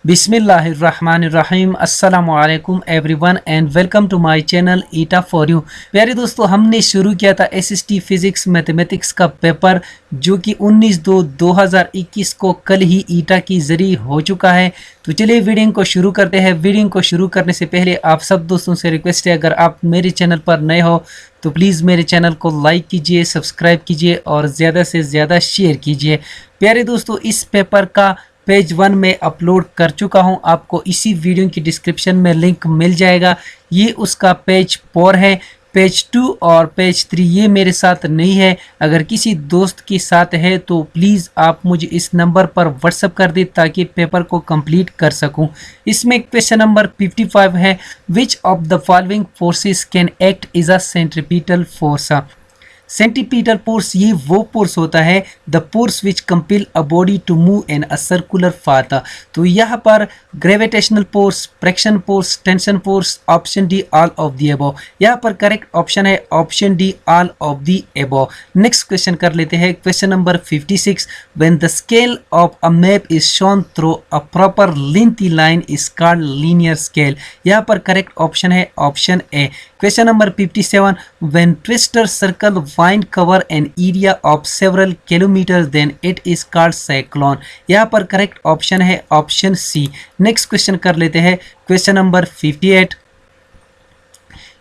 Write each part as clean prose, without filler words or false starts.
बिस्मिल्लाहिर्रहमानिर्रहीम अस्सलामु अलैकुम everyone and welcome to my channel eta for you. प्यारे दोस्तों, हमने शुरू किया था एसएसटी फिजिक्स मैथमेटिक्स का पेपर जो कि 19/2/2021 को कल ही ईटा की जरिए हो चुका है। तो चलिए वीडियो को शुरू करते हैं। वीडियो को शुरू करने से पहले आप सब दोस्तों से रिक्वेस्ट है, अगर आप मेरे चैनल पर नए हो तो प्लीज़ मेरे चैनल को लाइक कीजिए, सब्सक्राइब कीजिए और ज़्यादा से ज़्यादा शेयर कीजिए। प्यारे दोस्तों, इस पेपर का पेज 1 में अपलोड कर चुका हूं, आपको इसी वीडियो की डिस्क्रिप्शन में लिंक मिल जाएगा। ये उसका पेज 4 है। पेज 2 और पेज 3 ये मेरे साथ नहीं है। अगर किसी दोस्त के साथ है तो प्लीज़ आप मुझे इस नंबर पर व्हाट्सअप कर दें ताकि पेपर को कंप्लीट कर सकूं। इसमें क्वेश्चन नंबर 55 है, which of the following forces can act is a centripetal force. Centripetal force ये वो फोर्स होता है the force which compel a body to move in a circular path. तो यहाँ पर gravitational force, friction force, tension force, option D all of the above. यहाँ पर correct option है option D all of the above. Next question कर लेते हैं, question number 56, when the scale of a map is shown through a proper lengthy line is called linear scale. यहाँ पर correct option है option A. Question number 57, when twister circle wind cover an area of several kilometers then it is called cyclone। यहाँ पर correct option है option C. Next question कर लेते हैं, question number 58,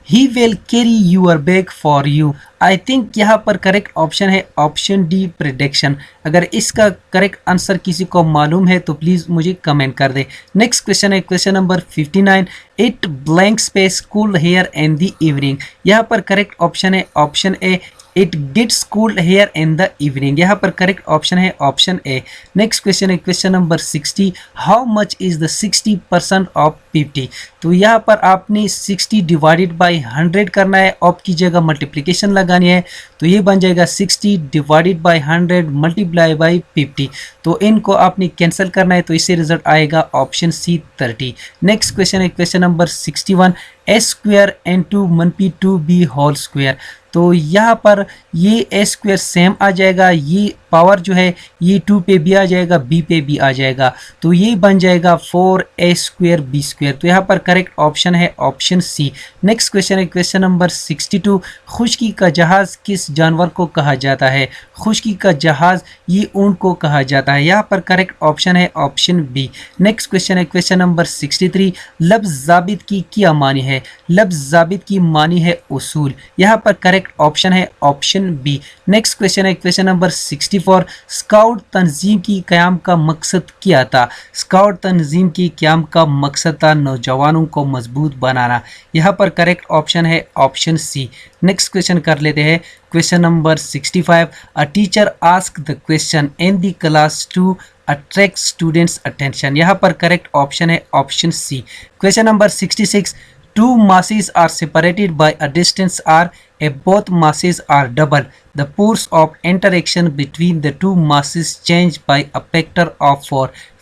He will carry your bag for you। I think यहाँ पर correct option है option D prediction. अगर इसका करेक्ट आंसर किसी को मालूम है तो प्लीज़ मुझे कमेंट कर दे। नेक्स्ट क्वेश्चन है question number 59, it blank space cool here in the evening. यहाँ पर करेक्ट ऑप्शन है option A, it gets cooled here in the evening. यहाँ पर करेक्ट ऑप्शन है ऑप्शन ए। नेक्स्ट क्वेश्चन है question number 60, how much is the 60% of 50। तो यहाँ पर आपने 60 डिवाइडेड बाई 100 करना है, ऑप की जगह मल्टीप्लिकेशन लगानी है तो ये बन जाएगा 60 डिवाइडेड बाई 100 मल्टीप्लाई बाई 50। तो इनको आपने कैंसिल करना है तो इससे रिजल्ट आएगा ऑप्शन सी 30। नेक्स्ट क्वेश्चन है question number 61, a square n two मन p two b whole square. तो यहाँ पर ये ए स्क्वायर सेम आ जाएगा, ये पावर जो है ये 2 पे भी आ जाएगा, बी पे भी आ जाएगा, तो ये बन जाएगा 4a स्क्वायर बी स्क्वायर। तो यहाँ पर करेक्ट ऑप्शन है ऑप्शन सी। नेक्स्ट क्वेश्चन है क्वेश्चन नंबर 62, खुशकी का जहाज किस जानवर को कहा जाता है। खुशकी का जहाज ये ऊंट को कहा जाता है। यहाँ पर करेक्ट ऑप्शन है ऑप्शन बी। नेक्स्ट क्वेश्चन है क्वेश्चन नंबर 63, लफ्ज़ जाबित की क्या मानी है। लफ्ज़ जाबित की मानी है उसूल। यहाँ पर करेक्ट ऑप्शन है ऑप्शन बी। नेक्स्ट क्वेश्चन है क्वेश्चन नंबर 64, स्काउट तंजीम की क़याम का मकसद क्या था। स्काउट तंजीम की क़याम का मकसद था नौजवानों को मजबूत बनाना। यहाँ पर करेक्ट ऑप्शन है ऑप्शन सी। नेक्स्ट क्वेश्चन कर लेते हैं question number 65, a teacher ask the question in the class to attract students attention. यहाँ पर करेक्ट ऑप्शन है option C. Question number 66, two masses are separated by a distance r if both masses are double, the force of interaction between the two masses change by a factor of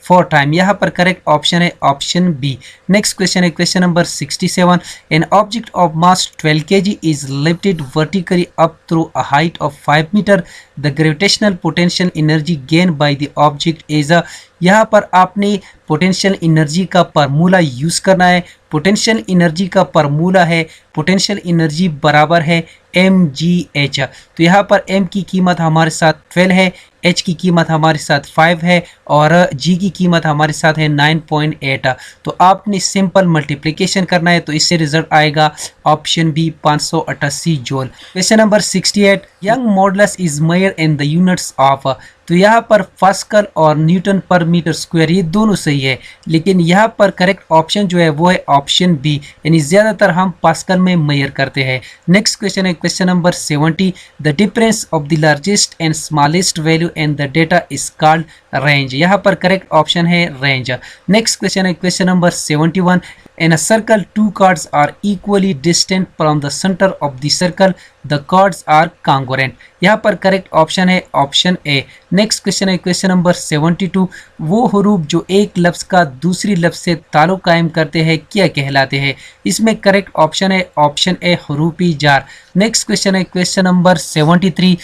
4 time. यहाँ पर correct option है option B. Next question है question number 67, an object of mass 12 kg is lifted vertically up through a height of 5 metre, the gravitational potential energy gain by the object is a. यहाँ पर आपने potential energy का formula use करना है। Potential energy का formula है, potential energy बराबर है mgh। तो यहाँ पर m की कीमत हमारे साथ 12 है, h की कीमत हमारे साथ 5 है और g की कीमत हमारे साथ है 9.8। तो आपने सिंपल मल्टीप्लिकेशन करना है तो इससे रिजल्ट आएगा option B 588 joule. Question number 68, young modulus is measured in the units of. तो यहाँ पर पास्कल और न्यूटन पर मीटर स्क्वायर ये दोनों सही है, लेकिन यहाँ पर करेक्ट ऑप्शन जो है वो है ऑप्शन बी, यानी ज़्यादातर हम पास्कल में मेजर करते हैं। नेक्स्ट क्वेश्चन है question number 70, the difference of the largest and smallest value in the data is called range. यहाँ पर करेक्ट ऑप्शन है रेंज। नेक्स्ट क्वेश्चन है question number 71, in a circle two chords are equally distant from the center of the circle, the chords are congruent। यहाँ पर correct option है option A. Next question है question number 72, वो हरूफ जो एक लफ्ज़ का दूसरी लफ्ज़ से ताल्लुक़ कायम करते हैं क्या कहलाते हैं। इसमें करेक्ट ऑप्शन है ऑप्शन ए हरूफी जार। नेक्स्ट क्वेश्चन है क्वेश्चन नंबर 73,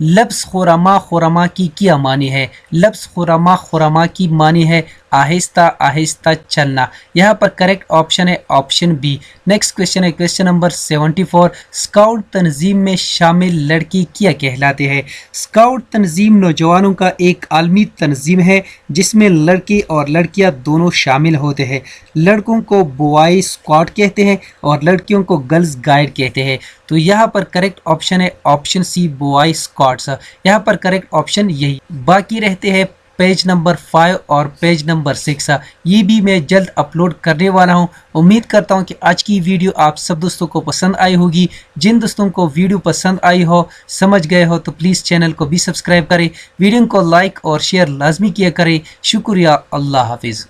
लफ्ज़ खुरमा खुरमा की क्या मानी है? लफ्ज़ खुरमा खुरमा की मानी है आहिस्ता आहिस्ता चलना। यहाँ पर करेक्ट ऑप्शन है ऑप्शन बी। नेक्स्ट क्वेश्चन है क्वेश्चन नंबर 74। स्काउट तंजीम में शामिल लड़की क्या कहलाते हैं? स्काउट तंजीम नौजवानों का एक आलमी तंजीम है जिसमें लड़के और लड़कियां दोनों शामिल होते हैं। लड़कों को बॉय स्काउट कहते हैं और लड़कियों को गर्ल्स गाइड कहते हैं। तो यहाँ पर करेक्ट ऑप्शन है ऑप्शन सी बॉय स्काउट्स। यहाँ पर करेक्ट ऑप्शन यही। बाकी रहते हैं पेज नंबर 5 और पेज नंबर 6। ये भी मैं जल्द अपलोड करने वाला हूँ। उम्मीद करता हूँ कि आज की वीडियो आप सब दोस्तों को पसंद आई होगी। जिन दोस्तों को वीडियो पसंद आई हो, समझ गए हो, तो प्लीज़ चैनल को भी सब्सक्राइब करें, वीडियो को लाइक और शेयर लाजमी किया करें। शुक्रिया। अल्लाह हाफिज़।